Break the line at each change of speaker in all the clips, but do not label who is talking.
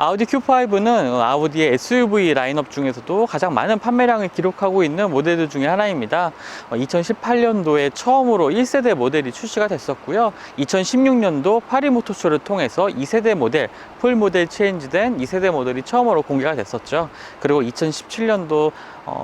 아우디 Q5는 아우디의 SUV 라인업 중에서도 가장 많은 판매량을 기록하고 있는 모델들 중에 하나입니다. 2018년도에 처음으로 1세대 모델이 출시가 됐었고요. 2016년도 파리 모터쇼를 통해서 2세대 모델, 풀 모델 체인지된 2세대 모델이 처음으로 공개가 됐었죠. 그리고 2017년도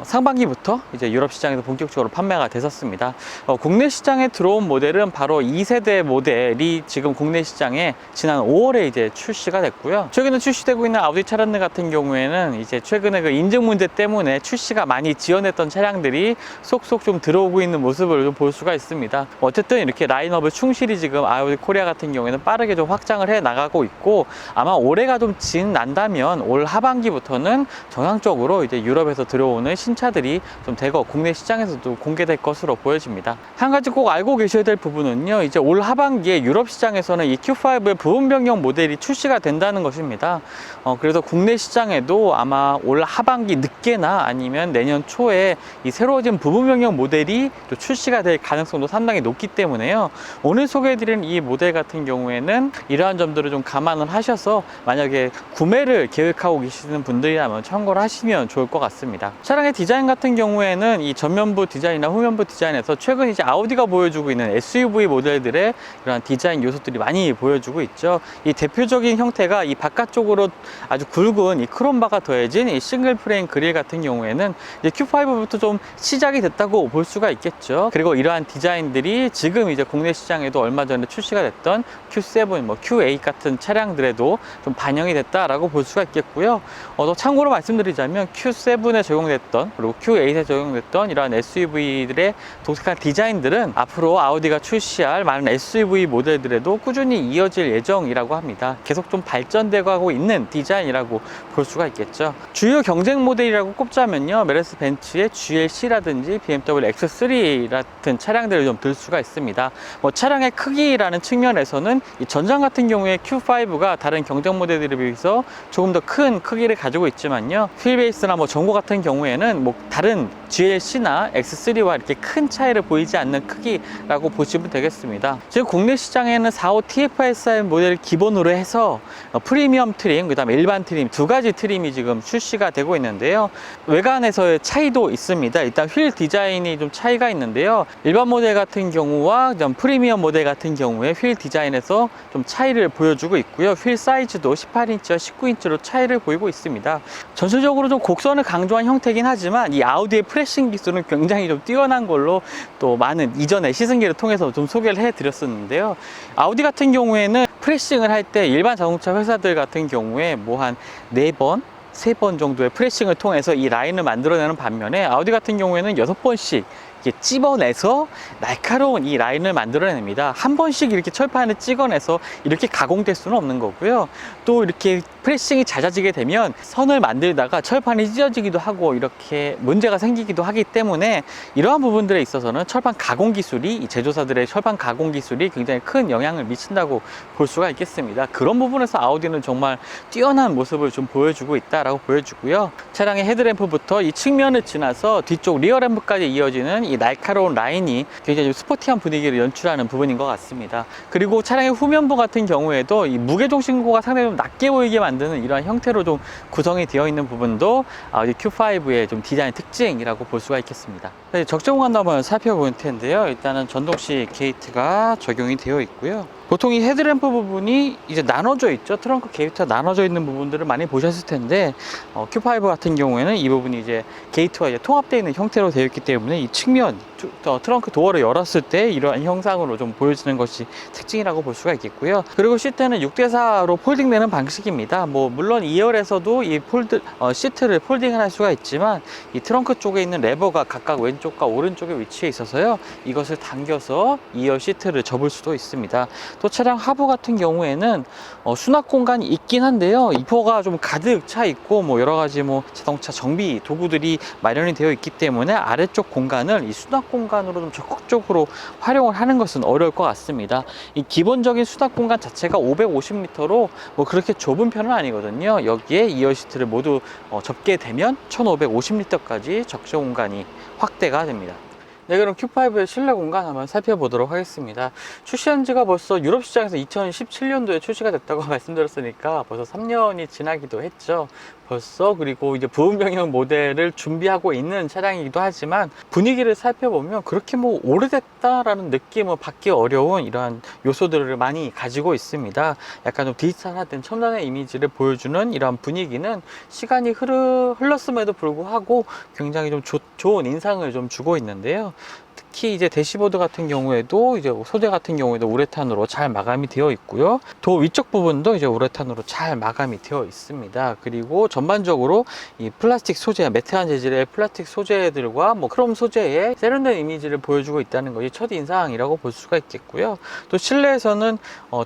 상반기부터 이제 유럽 시장에서 본격적으로 판매가 됐었습니다. 국내 시장에 들어온 모델은 바로 2세대 모델이 지금 국내 시장에 지난 5월에 이제 출시가 됐고요. 최근에 출시되고 있는 아우디 차량들 같은 경우에는 이제 최근에 그 인증 문제 때문에 출시가 많이 지연했던 차량들이 속속 좀 들어오고 있는 모습을 좀 볼 수가 있습니다. 어쨌든 이렇게 라인업을 충실히 지금 아우디 코리아 같은 경우에는 빠르게 좀 확장을 해 나가고 있고, 아마 올해가 좀 지난다면 올 하반기부터는 정상적으로 이제 유럽에서 들어오는 신차들이 좀 대거 국내 시장에서도 공개될 것으로 보여집니다. 한 가지 꼭 알고 계셔야 될 부분은요, 이제 올 하반기에 유럽 시장에서는 이 Q5의 부분 변경 모델이 출시가 된다는 것입니다. 그래서 국내 시장에도 아마 올 하반기 늦게나 아니면 내년 초에 이 새로워진 부분 변경 모델이 또 출시가 될 가능성도 상당히 높기 때문에요. 오늘 소개해드린 이 모델 같은 경우에는 이러한 점들을 좀 감안을 하셔서 만약에 구매를 계획하고 계시는 분들이라면 참고를 하시면 좋을 것 같습니다. 차량의 디자인 같은 경우에는 이 전면부 디자인이나 후면부 디자인에서 최근 이제 아우디가 보여주고 있는 SUV 모델들의 이런 디자인 요소들이 많이 보여주고 있죠. 이 대표적인 형태가 이 바깥쪽으로 아주 굵은 이 크롬바가 더해진 이 싱글 프레임 그릴 같은 경우에는 이제 Q5부터 좀 시작이 됐다고 볼 수가 있겠죠. 그리고 이러한 디자인들이 지금 이제 국내 시장에도 얼마 전에 출시가 됐던 Q7, 뭐 Q8 같은 차량들에도 좀 반영이 됐다라고 볼 수가 있겠고요. 또 참고로 말씀드리자면 Q7에 적용됐던 그리고 Q8에 적용됐던 이러한 SUV들의 독특한 디자인들은 앞으로 아우디가 출시할 많은 SUV 모델들에도 꾸준히 이어질 예정이라고 합니다. 계속 좀 발전되고 하고 있는 디자인이라고 볼 수가 있겠죠. 주요 경쟁 모델이라고 꼽자면요, 메르스 벤츠의 GLC라든지 BMW X3 같은 차량들을 좀 들 수가 있습니다. 차량의 크기라는 측면에서는 이 전장 같은 경우에 Q5가 다른 경쟁 모델들에 비해서 조금 더 큰 크기를 가지고 있지만요, 휠베이스나 전고 같은 경우에는 다른 GLC나 X3와 이렇게 큰 차이를 보이지 않는 크기라고 보시면 되겠습니다. 지금 국내 시장에는 45 TFSI 모델을 기본으로 해서 프리미엄 트림, 그 다음에 일반 트림 두 가지 트림이 지금 출시가 되고 있는데요. 외관에서의 차이도 있습니다. 일단 휠 디자인이 좀 차이가 있는데요. 일반 모델 같은 경우와 프리미엄 모델 같은 경우에 휠 디자인에서 좀 차이를 보여주고 있고요. 휠 사이즈도 18인치와 19인치로 차이를 보이고 있습니다. 전체적으로 좀 곡선을 강조한 형태긴 하지만 이 아우디의 프레싱 기술은 굉장히 좀 뛰어난 걸로 또 많은 이전에 시승기를 통해서 좀 소개를 해드렸었는데요. 아우디 같은 경우에는 프레싱을 할 때 일반 자동차 회사들 같은 경우에 한 4번, 3번 정도의 프레싱을 통해서 이 라인을 만들어내는 반면에 아우디 같은 경우에는 6번씩 이렇게 찝어내서 날카로운 이 라인을 만들어냅니다. 한 번씩 이렇게 철판을 찍어내서 이렇게 가공될 수는 없는 거고요. 또 이렇게 프레싱이 잦아지게 되면 선을 만들다가 철판이 찢어지기도 하고 이렇게 문제가 생기기도 하기 때문에 이러한 부분들에 있어서는 철판 가공 기술이, 이 제조사들의 철판 가공 기술이 굉장히 큰 영향을 미친다고 볼 수가 있겠습니다. 그런 부분에서 아우디는 정말 뛰어난 모습을 좀 보여주고 있다라고 보여주고요. 차량의 헤드램프부터 이 측면을 지나서 뒤쪽 리어램프까지 이어지는 이 날카로운 라인이 굉장히 스포티한 분위기를 연출하는 부분인 것 같습니다. 그리고 차량의 후면부 같은 경우에도 이 무게중심고가 상당히 좀 낮게 보이게 만드는 이러한 형태로 좀 구성이 되어 있는 부분도 아우디 Q5의 좀 디자인 특징이라고 볼 수가 있겠습니다. 적재 공간도 한번 살펴볼 텐데요. 일단은 전동식 게이트가 적용이 되어 있고요. 보통 이 헤드램프 부분이 이제 나눠져 있죠. 트렁크 게이트가 나눠져 있는 부분들을 많이 보셨을 텐데, Q5 같은 경우에는 이 부분이 이제 게이트와 이제 통합되어 있는 형태로 되어 있기 때문에 이 측면 트렁크 도어를 열었을 때 이러한 형상으로 좀 보여지는 것이 특징이라고 볼 수가 있겠고요. 그리고 시트는 6대4로 폴딩되는 방식입니다. 물론 2열에서도 이 시트를 폴딩을 할 수가 있지만 이 트렁크 쪽에 있는 레버가 각각 왼쪽과 오른쪽에 위치해 있어서요, 이것을 당겨서 2열 시트를 접을 수도 있습니다. 또 차량 하부 같은 경우에는 수납 공간이 있긴 한데요, 이포가 좀 가득 차 있고 여러 가지 자동차 정비 도구들이 마련이 되어 있기 때문에 아래쪽 공간을 이 수납 공간으로 좀 적극적으로 활용을 하는 것은 어려울 것 같습니다. 이 기본적인 수납 공간 자체가 550m로 그렇게 좁은 편은 아니거든요. 여기에 2열 시트를 모두 접게 되면 1550m까지 적재 공간이 확대가 됩니다. 네, 그럼 Q5의 실내 공간 한번 살펴보도록 하겠습니다. 출시한 지가 벌써 유럽 시장에서 2017년도에 출시가 됐다고 말씀드렸으니까 벌써 3년이 지나기도 했죠. 벌써. 그리고 이제 부분변경 모델을 준비하고 있는 차량이기도 하지만 분위기를 살펴보면 그렇게 뭐 오래됐다라는 느낌을 받기 어려운 이러한 요소들을 많이 가지고 있습니다. 약간 좀 디지털화된 첨단의 이미지를 보여주는 이러한 분위기는 시간이 흘렀음에도 불구하고 굉장히 좀 좋은 인상을 좀 주고 있는데요. 특히 이제 대시보드 같은 경우에도 이제 소재 같은 경우에도 우레탄으로 잘 마감이 되어 있고요. 도 위쪽 부분도 이제 우레탄으로 잘 마감이 되어 있습니다. 그리고 전반적으로 이 플라스틱 소재, 매트한 재질의 플라스틱 소재들과 뭐 크롬 소재의 세련된 이미지를 보여주고 있다는 것이 첫 인상이라고 볼 수가 있겠고요. 또 실내에서는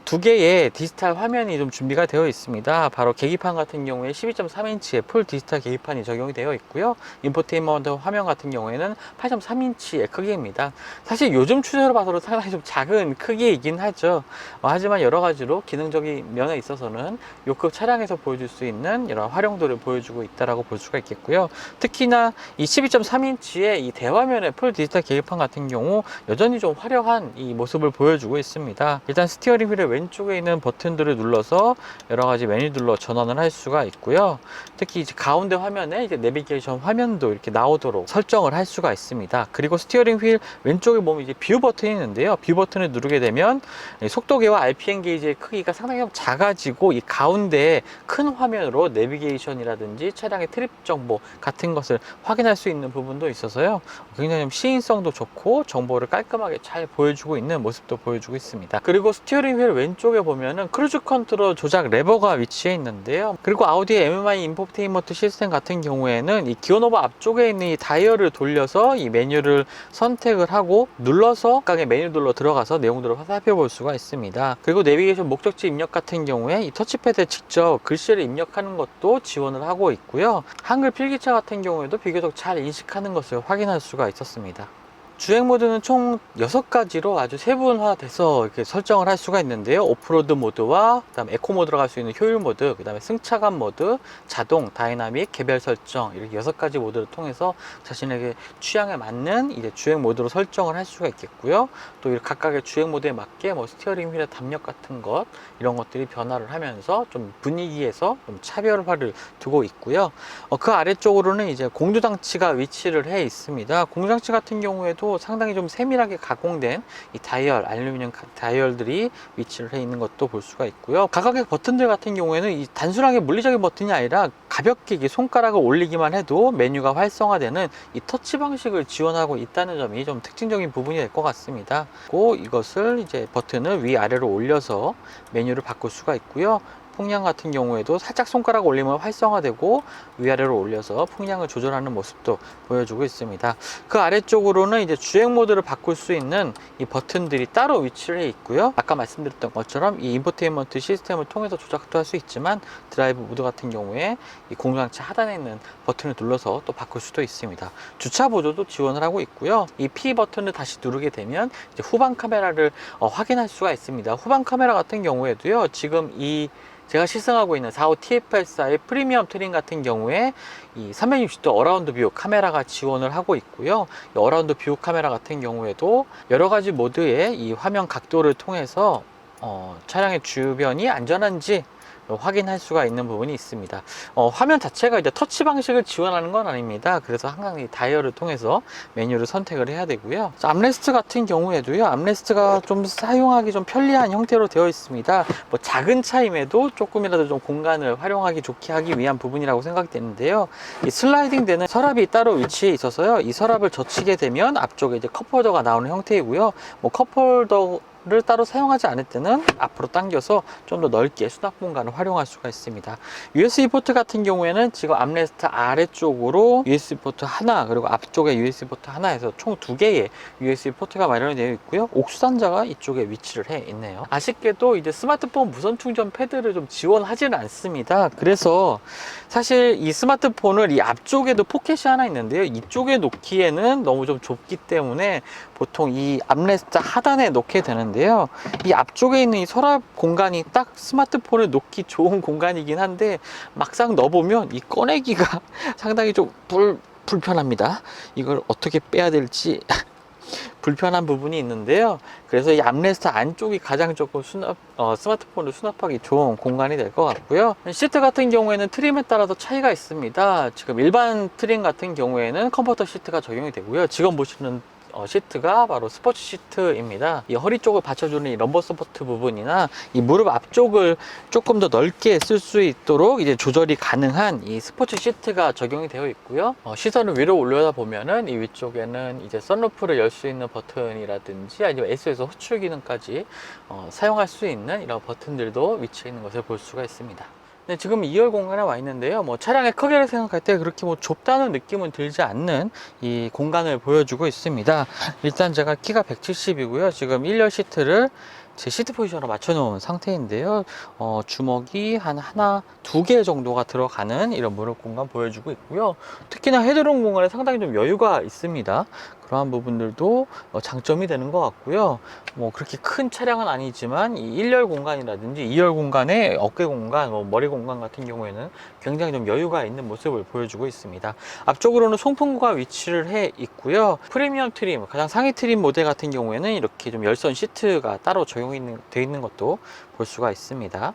두 개의 디지털 화면이 좀 준비가 되어 있습니다. 바로 계기판 같은 경우에 12.3인치의 풀 디지털 계기판이 적용이 되어 있고요. 인포테인먼트 화면 같은 경우에는 8.3인치의 크기입니다. 사실 요즘 추세로 봐서는 상당히 좀 작은 크기이긴 하죠. 하지만 여러 가지로 기능적인 면에 있어서는 요급 차량에서 보여줄 수 있는 이런 활용도를 보여주고 있다라고 볼 수가 있겠고요. 특히나 이 12.3인치의 이 대화면의 풀 디지털 계기판 같은 경우 여전히 좀 화려한 이 모습을 보여주고 있습니다. 일단 스티어링 휠의 왼쪽에 있는 버튼들을 눌러서 여러 가지 메뉴들로 전환을 할 수가 있고요. 특히 이제 가운데 화면에 이제 내비게이션 화면도 이렇게 나오도록 설정을 할 수가 있습니다. 그리고 스티어링 휠 왼쪽에 보면 이제 뷰 버튼이 있는데요. 뷰 버튼을 누르게 되면 속도계와 RPM 게이지의 크기가 상당히 좀 작아지고 이 가운데 큰 화면으로 내비게이션이라든지 차량의 트립 정보 같은 것을 확인할 수 있는 부분도 있어서요. 굉장히 좀 시인성도 좋고 정보를 깔끔하게 잘 보여주고 있는 모습도 보여주고 있습니다. 그리고 스티어링 휠 왼쪽에 보면은 크루즈 컨트롤 조작 레버가 위치해 있는데요. 그리고 아우디의 MMI 인포테인먼트 시스템 같은 경우에는 이 기어노브 앞쪽에 있는 이 다이얼을 돌려서 이 메뉴를 선택을 하고 눌러서 각각의 메뉴들로 들어가서 내용들을 살펴볼 수가 있습니다. 그리고 내비게이션 목적지 입력 같은 경우에 이 터치패드에 직접 글씨를 입력하는 것도 지원을 하고 있고요. 한글 필기체 같은 경우에도 비교적 잘 인식하는 것을 확인할 수가 있었습니다. 주행 모드는 총 6가지로 아주 세분화돼서 이렇게 설정을 할 수가 있는데요. 오프로드 모드와 그다음에 에코 모드로 갈 수 있는 효율 모드, 그다음에 승차감 모드, 자동, 다이나믹, 개별 설정 이렇게 6가지 모드를 통해서 자신에게 취향에 맞는 이제 주행 모드로 설정을 할 수가 있겠고요. 또 이렇게 각각의 주행 모드에 맞게 뭐 스티어링 휠의 담력 같은 것 이런 것들이 변화를 하면서 좀 분위기에서 좀 차별화를 두고 있고요. 그 아래쪽으로는 이제 공조 장치가 위치를 해 있습니다. 공조 장치 같은 경우에도 상당히 좀 세밀하게 가공된 이 다이얼, 알루미늄 다이얼들이 위치를 해 있는 것도 볼 수가 있고요. 각각의 버튼들 같은 경우에는 이 단순하게 물리적인 버튼이 아니라 가볍게 이게 손가락을 올리기만 해도 메뉴가 활성화되는 이 터치 방식을 지원하고 있다는 점이 좀 특징적인 부분이 될 것 같습니다. 그리고 이것을 이제 버튼을 위아래로 올려서 메뉴를 바꿀 수가 있고요. 풍량 같은 경우에도 살짝 손가락 올리면 활성화되고 위아래로 올려서 풍량을 조절하는 모습도 보여주고 있습니다. 그 아래쪽으로는 이제 주행 모드를 바꿀 수 있는 이 버튼들이 따로 위치를 해 있고요. 아까 말씀드렸던 것처럼 이 인포테인먼트 시스템을 통해서 조작도 할 수 있지만 드라이브 모드 같은 경우에 이 공조장치 하단에 있는 버튼을 눌러서 또 바꿀 수도 있습니다. 주차 보조도 지원을 하고 있고요. 이 P 버튼을 다시 누르게 되면 이제 후방 카메라를 확인할 수가 있습니다. 후방 카메라 같은 경우에도요. 지금 제가 시승하고 있는 45 TF84의 프리미엄 트림 같은 경우에 이 360도 어라운드 뷰 카메라가 지원을 하고 있고요. 이 어라운드 뷰 카메라 같은 경우에도 여러 가지 모드의 이 화면 각도를 통해서 차량의 주변이 안전한지 확인할 수가 있는 부분이 있습니다. 화면 자체가 이제 터치 방식을 지원하는 건 아닙니다. 그래서 항상 이 다이얼을 통해서 메뉴를 선택을 해야 되고요. 암레스트 같은 경우에도요. 암레스트가 좀 사용하기 좀 편리한 형태로 되어 있습니다. 뭐 작은 차임에도 조금이라도 좀 공간을 활용하기 좋게 하기 위한 부분이라고 생각되는데요. 이 슬라이딩 되는 서랍이 따로 위치해 있어서요. 이 서랍을 젖히게 되면 앞쪽에 이제 컵홀더가 나오는 형태이고요. 뭐 컵홀더 를 따로 사용하지 않을 때는 앞으로 당겨서 좀 더 넓게 수납 공간을 활용할 수가 있습니다. USB 포트 같은 경우에는 지금 암레스트 아래쪽으로 USB 포트 하나 그리고 앞쪽에 USB 포트 하나에서 총 2개의 USB 포트가 마련이 되어 있고요. 옥수단자가 이쪽에 위치를 해 있네요. 아쉽게도 이제 스마트폰 무선 충전 패드를 좀 지원하지는 않습니다. 그래서 사실 이 스마트폰을 이 앞쪽에도 포켓이 하나 있는데요. 이쪽에 놓기에는 너무 좀 좁기 때문에 보통 이 암레스트 하단에 놓게 되는데요. 이 앞쪽에 있는 이 서랍 공간이 딱 스마트폰을 놓기 좋은 공간이긴 한데 막상 넣어보면 이 꺼내기가 상당히 좀 불편합니다. 이걸 어떻게 빼야 될지 불편한 부분이 있는데요. 그래서 이 암레스트 안쪽이 가장 조금 스마트폰을 수납하기 좋은 공간이 될 것 같고요. 시트 같은 경우에는 트림에 따라서 차이가 있습니다. 지금 일반 트림 같은 경우에는 컴포터 시트가 적용이 되고요. 지금 보시는 시트가 바로 스포츠 시트입니다. 이 허리 쪽을 받쳐주는 이 럼버 서포트 부분이나 이 무릎 앞쪽을 조금 더 넓게 쓸 수 있도록 이제 조절이 가능한 이 스포츠 시트가 적용이 되어 있고요. 시선을 위로 올려다 보면은 이 위쪽에는 이제 선루프를 열 수 있는 버튼이라든지 아니면 SOS 호출 기능까지 사용할 수 있는 이런 버튼들도 위치해 있는 것을 볼 수가 있습니다. 네, 지금 2열 공간에 와 있는데요. 차량의 크기를 생각할 때 그렇게 좁다는 느낌은 들지 않는 이 공간을 보여주고 있습니다. 일단 제가 키가 170이고요. 지금 1열 시트를 제 시트 포지션으로 맞춰 놓은 상태인데요. 주먹이 하나, 두 개 정도가 들어가는 이런 무릎 공간 보여주고 있고요. 특히나 헤드룸 공간에 상당히 좀 여유가 있습니다. 그러한 부분들도 장점이 되는 것 같고요. 그렇게 큰 차량은 아니지만 이 1열 공간이라든지 2열 공간의 어깨 공간, 머리 공간 같은 경우에는 굉장히 좀 여유가 있는 모습을 보여주고 있습니다. 앞쪽으로는 송풍구가 위치를 해 있고요. 프리미엄 트림, 가장 상위 트림 모델 같은 경우에는 이렇게 좀 열선 시트가 따로 되어 있는 것도 볼 수가 있습니다.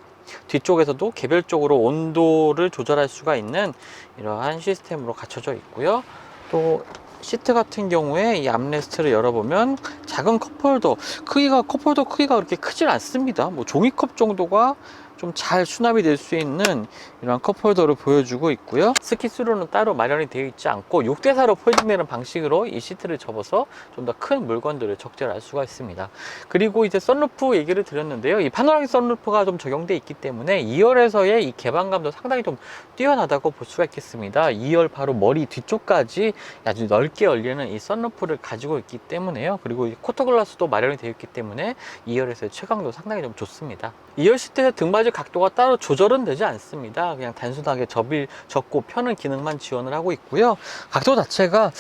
뒤쪽에서도 개별적으로 온도를 조절할 수가 있는 이러한 시스템으로 갖춰져 있고요. 또 시트 같은 경우에 이 암레스트를 열어보면 작은 컵홀더 크기가 그렇게 크질 않습니다. 종이컵 정도가 좀 잘 수납이 될 수 있는 이런 컵홀더를 보여주고 있고요. 스키스루는 따로 마련이 되어 있지 않고 6대4로 폴딩되는 방식으로 이 시트를 접어서 좀 더 큰 물건들을 적재할 수가 있습니다. 그리고 이제 선루프 얘기를 드렸는데요. 이 파노라믹 선루프가 좀 적용되어 있기 때문에 2열에서의 이 개방감도 상당히 좀 뛰어나다고 볼 수가 있겠습니다. 2열 바로 머리 뒤쪽까지 아주 넓게 열리는 이 선루프를 가지고 있기 때문에요. 그리고 이 쿼터글라스도 마련이 되어 있기 때문에 2열에서의 최강도 상당히 좀 좋습니다. 2열 시트의 등받이 각도가 따로 조절은 되지 않습니다. 그냥 단순하게 접고 펴는 기능만 지원을 하고 있고요. 각도 자체가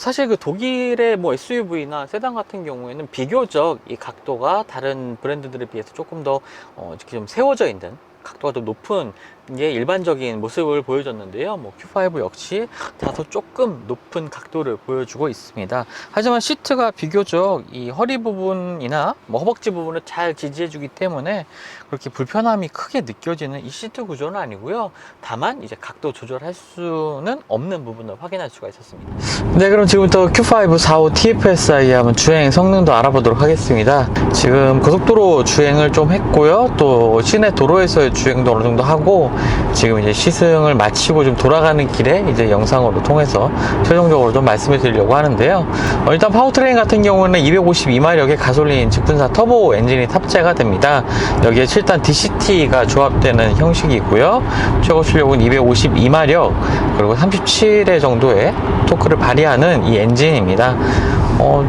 사실 그 독일의 SUV나 세단 같은 경우에는 비교적 이 각도가 다른 브랜드들에 비해서 조금 더 이렇게 좀 세워져 있는 각도가 좀 높은 게 일반적인 모습을 보여줬는데요. Q5 역시 다소 조금 높은 각도를 보여주고 있습니다. 하지만 시트가 비교적 이 허리 부분이나 허벅지 부분을 잘 지지해 주기 때문에 그렇게 불편함이 크게 느껴지는 이 시트 구조는 아니고요. 다만 이제 각도 조절할 수는 없는 부분을 확인할 수가 있었습니다. 네, 그럼 지금부터 Q5 45 TFSI 한번 주행 성능도 알아보도록 하겠습니다. 지금 고속도로 주행을 좀 했고요. 또 시내 도로에서의 주행도 어느 정도 하고 지금 이제 시승을 마치고 좀 돌아가는 길에 이제 영상으로 통해서 최종적으로 좀 말씀을 드리려고 하는데요. 일단 파워트레인 같은 경우는 252마력의 가솔린 직분사 터보 엔진이 탑재가 됩니다. 여기에 7단 DCT가 조합되는 형식이고요. 최고 출력은 252마력 그리고 37회 정도의 토크를 발휘하는 이 엔진입니다.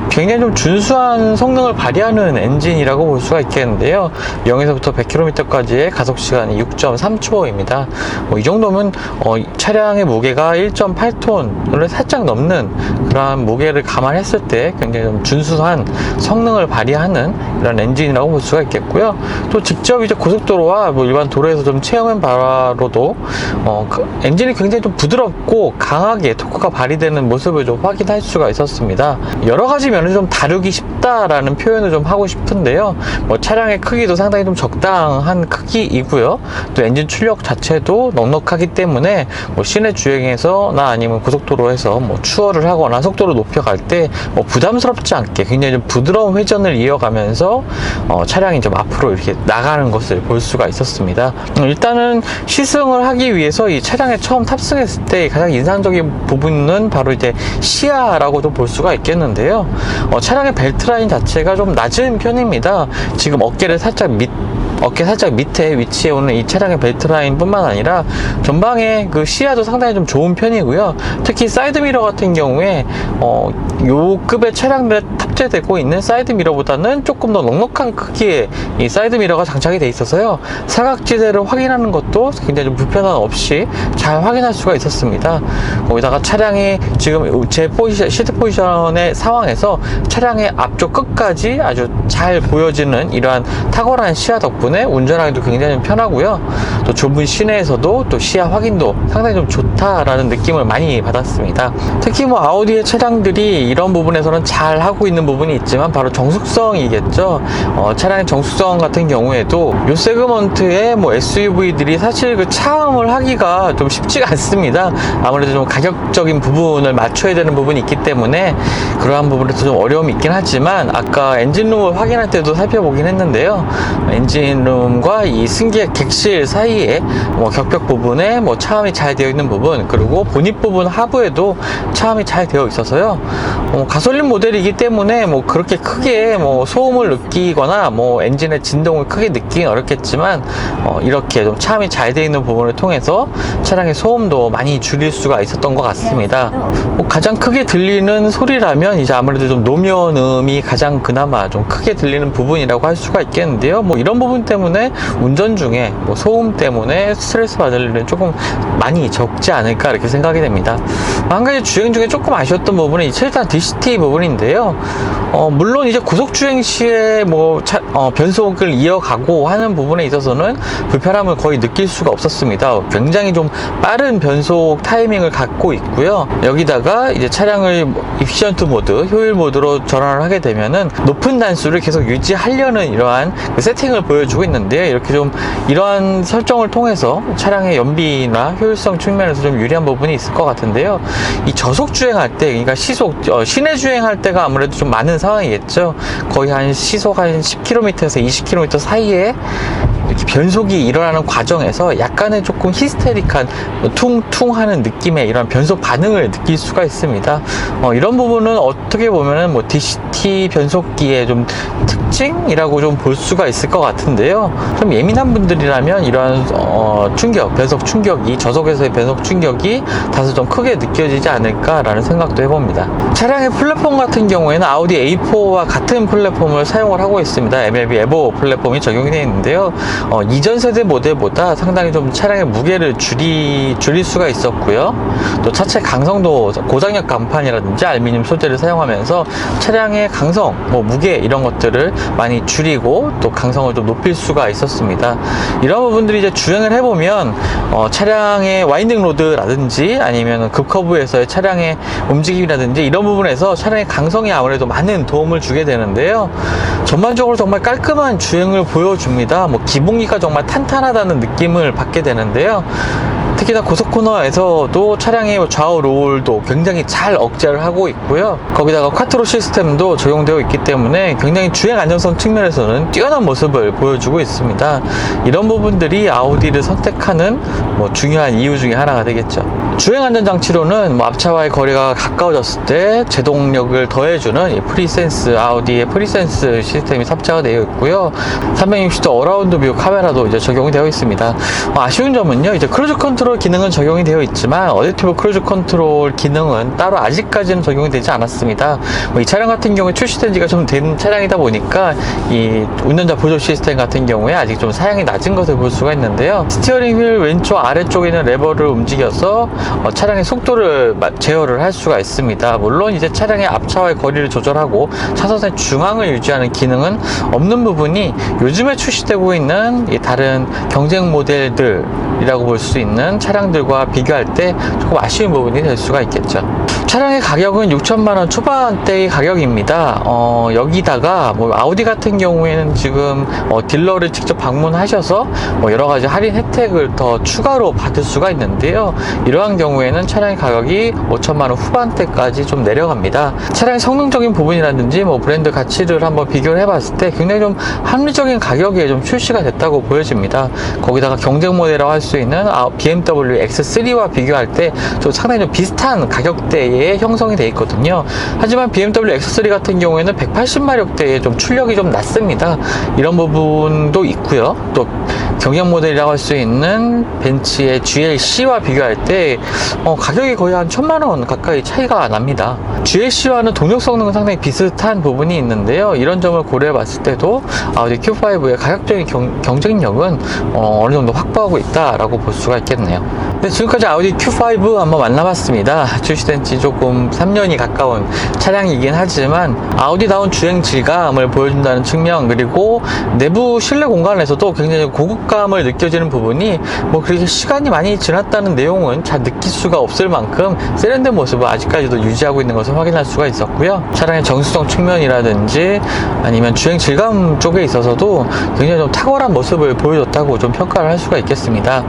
굉장히 좀 준수한 성능을 발휘하는 엔진이라고 볼 수가 있겠는데요. 0에서부터 100km까지의 가속시간이 6.3초입니다. 이 정도면 차량의 무게가 1.8톤을 살짝 넘는 그러한 무게를 감안했을 때 굉장히 좀 준수한 성능을 발휘하는 이런 엔진이라고 볼 수가 있겠고요. 또 직접 이제 고속도로와 일반 도로에서 좀 체험한 바로도 엔진이 굉장히 좀 부드럽고 강하게 토크가 발휘되는 모습을 좀 확인할 수가 있었습니다. 여러 가지 면을 좀 다루기 쉽다라는 표현을 좀 하고 싶은데요. 차량의 크기도 상당히 좀 적당한 크기이고요. 또 엔진 출력 자체도 넉넉하기 때문에 시내 주행에서나 아니면 고속도로에서 추월을 하거나 속도를 높여갈 때 부담스럽지 않게 굉장히 좀 부드러운 회전을 이어가면서 차량이 좀 앞으로 이렇게 나가는 것을 볼 수가 있었습니다. 일단은 시승을 하기 위해서 이 차량에 처음 탑승했을 때 가장 인상적인 부분은 바로 이제 시야라고도 볼 수가 있겠는데요. 차량의 벨트 라인 자체가 좀 낮은 편입니다. 지금 어깨 살짝 밑에 위치해 오는 이 차량의 벨트 라인 뿐만 아니라 전방의 그 시야도 상당히 좀 좋은 편이고요. 특히 사이드미러 같은 경우에 요 급의 차량들에 탑재되고 있는 사이드미러보다는 조금 더 넉넉한 크기의 이 사이드미러가 장착이 되어 있어서요. 사각지대를 확인하는 것도 굉장히 좀 불편함 없이 잘 확인할 수가 있었습니다. 거기다가 차량이 지금 제 시트 포지션의 상황에서 차량의 앞쪽 끝까지 아주 잘 보여지는 이러한 탁월한 시야 덕분에 때문에 운전하기도 굉장히 편하고요. 또 좁은 시내에서도 또 시야 확인도 상당히 좀 좋다라는 느낌을 많이 받았습니다. 특히 뭐 아우디의 차량들이 이런 부분에서는 잘 하고 있는 부분이 있지만 바로 정숙성이겠죠. 차량의 정숙성 같은 경우에도 이 세그먼트의 뭐 SUV들이 사실 그 차음을 하기가 좀 쉽지가 않습니다. 아무래도 좀 가격적인 부분을 맞춰야 되는 부분이 있기 때문에 그러한 부분에서 좀 어려움이 있긴 하지만, 아까 엔진룸을 확인할 때도 살펴보긴 했는데요. 엔진룸과 이 승객 객실 사이에 뭐 격벽 부분에 뭐 차음이 잘 되어 있는 부분, 그리고 보닛 부분 하부에도 차음이 잘 되어 있어서요. 가솔린 모델이기 때문에 뭐 그렇게 크게 뭐 소음을 느끼거나 뭐 엔진의 진동을 크게 느끼긴 어렵겠지만, 이렇게 좀 차음이 잘 되어 있는 부분을 통해서 차량의 소음도 많이 줄일 수가 있었던 것 같습니다. 가장 크게 들리는 소리라면 이제 아무래도 좀 노면음이 가장 그나마 좀 크게 들리는 부분이라고 할 수가 있겠는데요. 뭐 이런 부분 때문에 운전 중에 뭐 소음 때문에 스트레스 받을 일은 조금 많이 적지 않을까 이렇게 생각이 됩니다. 한 가지 주행 중에 조금 아쉬웠던 부분은 이 7단 DCT 부분인데요. 물론 이제 고속 주행 시에 뭐 변속을 이어가고 하는 부분에 있어서는 불편함을 거의 느낄 수가 없었습니다. 굉장히 좀 빠른 변속 타이밍을 갖고 있고요. 여기다가 이제 차량을 이피션트 모드, 효율 모드로 전환을 하게 되면은 높은 단수를 계속 유지하려는 이러한 그 세팅을 보여주고 있는데요. 이렇게 좀 이러한 설정을 통해서 차량의 연비나 효율성 측면에서 좀 유리한 부분이 있을 것 같은데요. 이 저속 주행할 때, 그러니까 시내 주행할 때가 아무래도 좀 많은 상황이겠죠. 거의 한 시속 한 10km에서 20km 사이에 이렇게 변속이 일어나는 과정에서 약간의 조금 히스테릭한 퉁퉁 하는 느낌의 이런 변속 반응을 느낄 수가 있습니다. 이런 부분은 어떻게 보면은 뭐 DCT 변속기의 좀 특징이라고 좀 볼 수가 있을 것 같은데요. 좀 예민한 분들이라면 이러한 변속 충격이, 저속에서의 변속 충격이 다소 좀 크게 느껴지지 않을까라는 생각도 해봅니다. 차량의 플랫폼 같은 경우에는 아우디 A4와 같은 플랫폼을 사용을 하고 있습니다. MLB 에보 플랫폼이 적용이 되어 있는데요. 이전 세대 모델보다 상당히 좀 차량의 무게를 줄일 수가 있었고요. 또 차체 강성도 고장력 간판이라든지 알루미늄 소재를 사용하면서 차량의 강성, 뭐 무게 이런 것들을 많이 줄이고 또 강성을 좀 높일 수가 있었습니다. 이런 부분들이 이제 주행을 해보면 차량의 와인딩 로드라든지 아니면 급커브에서의 차량의 움직임이라든지 이런 부분에서 차량의 강성이 아무래도 많은 도움을 주게 되는데요. 전반적으로 정말 깔끔한 주행을 보여줍니다. 뭐 기봉기가 정말 탄탄하다는 느낌을 받게 되는데요. 특히나 고속코너에서도 차량의 좌우 롤도 굉장히 잘 억제를 하고 있고요. 거기다가 쿼트로 시스템도 적용되어 있기 때문에 굉장히 주행 안정성 측면에서는 뛰어난 모습을 보여주고 있습니다. 이런 부분들이 아우디를 선택하는 뭐 중요한 이유 중에 하나가 되겠죠. 주행 안전 장치로는 뭐 앞차와의 거리가 가까워졌을 때 제동력을 더해주는 이 프리센스, 아우디의 프리센스 시스템이 탑재가 되어 있고요. 360도 어라운드 뷰 카메라도 이제 적용이 되어 있습니다. 아쉬운 점은요, 이제 크루즈 컨트롤 기능은 적용이 되어 있지만 어댑티브 크루즈 컨트롤 기능은 따로 아직까지는 적용이 되지 않았습니다. 이 차량 같은 경우에 출시된 지가 좀 된 차량이다 보니까 이 운전자 보조 시스템 같은 경우에 아직 좀 사양이 낮은 것을 볼 수가 있는데요. 스티어링 휠 왼쪽 아래쪽에 있는 레버를 움직여서 차량의 속도를 제어를 할 수가 있습니다. 물론 이제 차량의 앞차와의 거리를 조절하고 차선의 중앙을 유지하는 기능은 없는 부분이 요즘에 출시되고 있는 다른 경쟁 모델들이라고 볼 수 있는 차량들과 비교할 때 조금 아쉬운 부분이 될 수가 있겠죠. 차량의 가격은 6천만 원 초반대의 가격입니다. 여기다가 뭐 아우디 같은 경우에는 지금 딜러를 직접 방문하셔서 뭐 여러 가지 할인 혜택을 더 추가로 받을 수가 있는데요. 이러한 경우에는 차량의 가격이 5천만 원 후반대까지 좀 내려갑니다. 차량의 성능적인 부분이라든지 뭐 브랜드 가치를 한번 비교를 해봤을 때 굉장히 좀 합리적인 가격에 좀 출시가 됐다고 보여집니다. 거기다가 경쟁 모델이라고 할 수 있는 BMW X3와 비교할 때 좀 상당히 좀 비슷한 가격대에 형성이 되어 있거든요. 하지만 BMW X3 같은 경우에는 180마력대에 좀 출력이 좀 낮습니다. 이런 부분도 있고요. 또 경쟁 모델이라고 할 수 있는 벤츠의 GLC와 비교할 때 가격이 거의 한 1000만원 가까이 차이가 납니다. GLC와는 동력 성능은 상당히 비슷한 부분이 있는데요. 이런 점을 고려해 봤을 때도 아우디 Q5의 가격적인 경쟁력은 어느 정도 확보하고 있다라고 볼 수가 있겠네요. 네, 지금까지 아우디 Q5 한번 만나봤습니다. 출시된 지 조금 3년이 가까운 차량이긴 하지만 아우디다운 주행 질감을 보여준다는 측면, 그리고 내부 실내 공간에서도 굉장히 고급감을 느껴지는 부분이 그렇게 시간이 많이 지났다는 내용은 잘 느낄 수가 없을 만큼 세련된 모습을 아직까지도 유지하고 있는 것을 확인할 수가 있었고요. 차량의 정수성 측면이라든지 아니면 주행 질감 쪽에 있어서도 굉장히 좀 탁월한 모습을 보여줬다고 좀 평가를 할 수가 있겠습니다.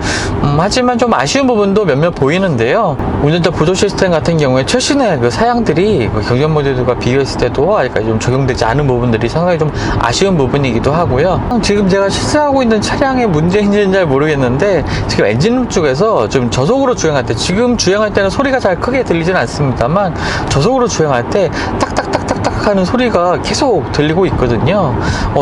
하지만 좀 아쉬운 부분도 몇몇 보이는데요. 운전자 보조 시스템 같은 경우에 최신의 그 사양들이 경쟁 모델들과 비교했을 때도 아직까지 좀 적용되지 않은 부분들이 상당히 좀 아쉬운 부분이기도 하고요. 지금 제가 실행하고 있는 차량의 문제인지는 잘 모르겠는데, 지금 엔진룸 쪽에서 좀 저속으로 주행할 때, 지금 주행할 때는 소리가 잘 크게 들리진 않습니다만 저속으로 주행할 때 딱딱딱딱딱 하는 소리가 계속 들리고 있거든요.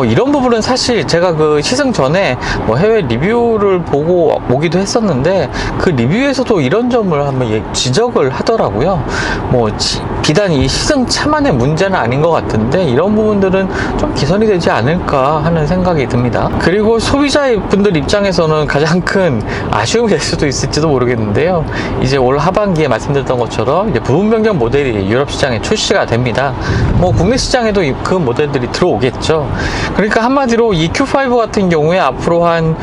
이런 부분은 사실 제가 그 시승 전에 해외 리뷰를 보고 오기도 했었는데, 그 리뷰에서도 이런 점을 한번 지적을 하더라고요. 비단 이 시승차만의 문제는 아닌 것 같은데 이런 부분들은 좀 개선이 되지 않을까 하는 생각이 듭니다. 그리고 소비자분들 입장에서는 가장 큰 아쉬움이 될 수도 있을지도 모르겠는데요. 이제 올 하반기에 말씀드렸던 것처럼 이제 부분 변경 모델이 유럽 시장에 출시가 됩니다. 국내 시장에도 그 모델들이 들어오겠죠. 그러니까 한마디로 이 Q5 같은 경우에 앞으로 한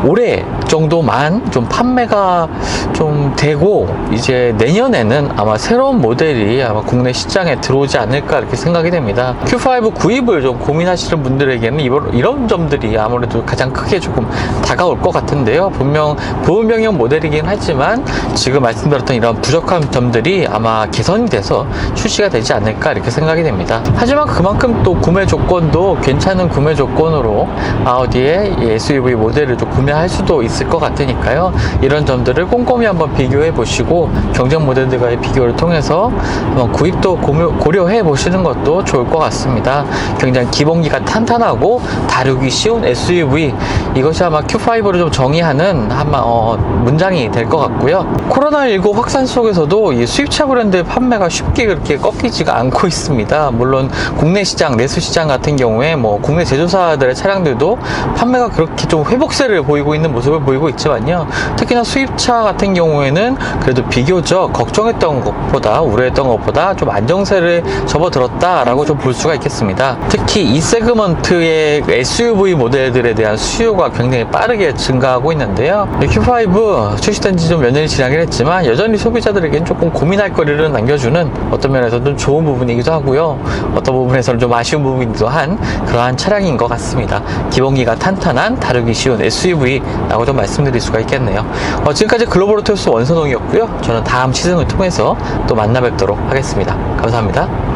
올해 정도만 좀 판매가 좀 되고, 이제 내년에는 아마 새로운 모델이 아마 국내 시장에 들어오지 않을까 이렇게 생각이 됩니다. Q5 구입을 좀 고민하시는 분들에게는 이런 점들이 아무래도 가장 크게 조금 다가올 것 같은데요. 분명 부분 변경 모델이긴 하지만 지금 말씀드렸던 이런 부족한 점들이 아마 개선이 돼서 출시가 되지 않을까 이렇게 생각이 됩니다. 하지만 그만큼 또 구매 조건도 괜찮은 구매 조건으로 아우디의 SUV 모델을 좀 구매할 수도 있을 것 같으니까요. 이런 점들을 꼼꼼히 한번 비교해 보시고 경쟁 모델들과의 비교를 통해서 한번 구입도 고려해 보시는 것도 좋을 것 같습니다. 굉장히 기본기가 탄탄하고 다루기 쉬운 SUV, 이것이 아마 Q5를 좀 정의하는 문장이 될 것 같고요. 코로나19 확산 속에서도 이 수입차 브랜드의 판매가 쉽게 그렇게 꺾이지가 않고 있습니다. 물론 국내 시장, 내수 시장 같은 경우에 국내 제조사들의 차량들도 판매가 그렇게 좀 회복세를 보이고 있는 모습을 보이고 있지만요. 특히나 수입차 같은 경우에는 그래도 비교적 걱정했던 것보다, 우려했던 것보다 좀 안정세를 접어들었다라고 좀 볼 수가 있겠습니다. 특히 이 세그먼트의 SUV 모델들에 대한 수요가 굉장히 빠르게 증가하고 있는데요. Q5 출시된 지 좀 몇 년이 지나긴 했지만 여전히 소비자들에게는 조금 고민할 거리를 남겨주는, 어떤 면에서는 좋은 부분이기도 하고요. 어떤 부분에서는 좀 아쉬운 부분이기도 한 그러한 차량인 것 같습니다. 기본기가 탄탄한, 다루기 쉬운 SUV라고 좀 말씀드릴 수가 있겠네요. 지금까지 글로벌 오토스 원선홍이었고요. 저는 다음 시승을 통해서 또 만나 뵙도록 하겠습니다. 감사합니다.